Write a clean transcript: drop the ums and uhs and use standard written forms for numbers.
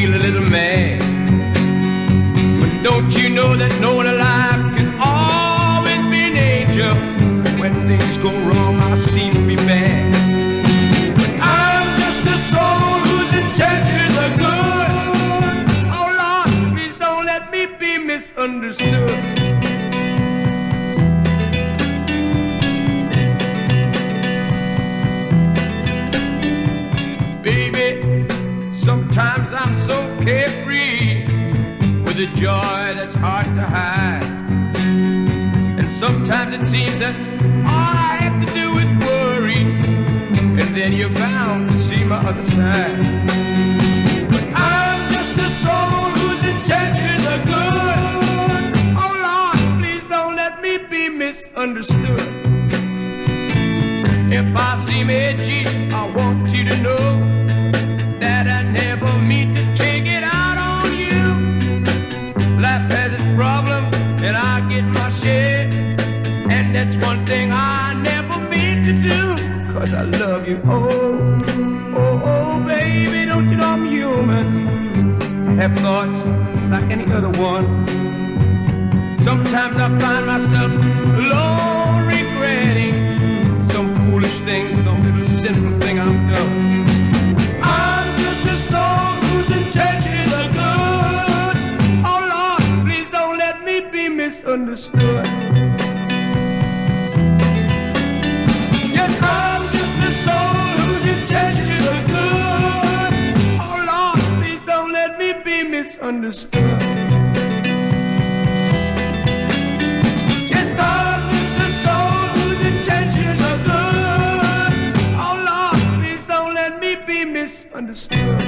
feel a little mad. But don't you know that no one alive can always be an angel? When things go wrong, I seem to be bad. I'm just a soul whose intentions are good. Oh Lord, please don't let me be misunderstood. Sometimes I'm so carefree with a joy that's hard to hide. And sometimes it seems that all I have to do is worry, and then you're bound to see my other side. But I'm just a soul whose intentions are good. Oh Lord, please don't let me be misunderstood. If I seem edgy, I want you to know that I never mean to take it out on you. Life has its problems, and I get my share. And that's one thing I never mean to do, 'cause I love you. Oh, oh, oh, baby, don't you know I'm human? I have thoughts like any other one. Sometimes I find myself alone regretting some foolish thing, some little sinful thing I've done. A soul whose intentions are good. Oh Lord, please don't let me be misunderstood. Yes, I'm just a soul whose intentions are good. Oh Lord, please don't let me be misunderstood. Yes, I'm just a soul whose intentions are good. Oh Lord, please don't let me be misunderstood.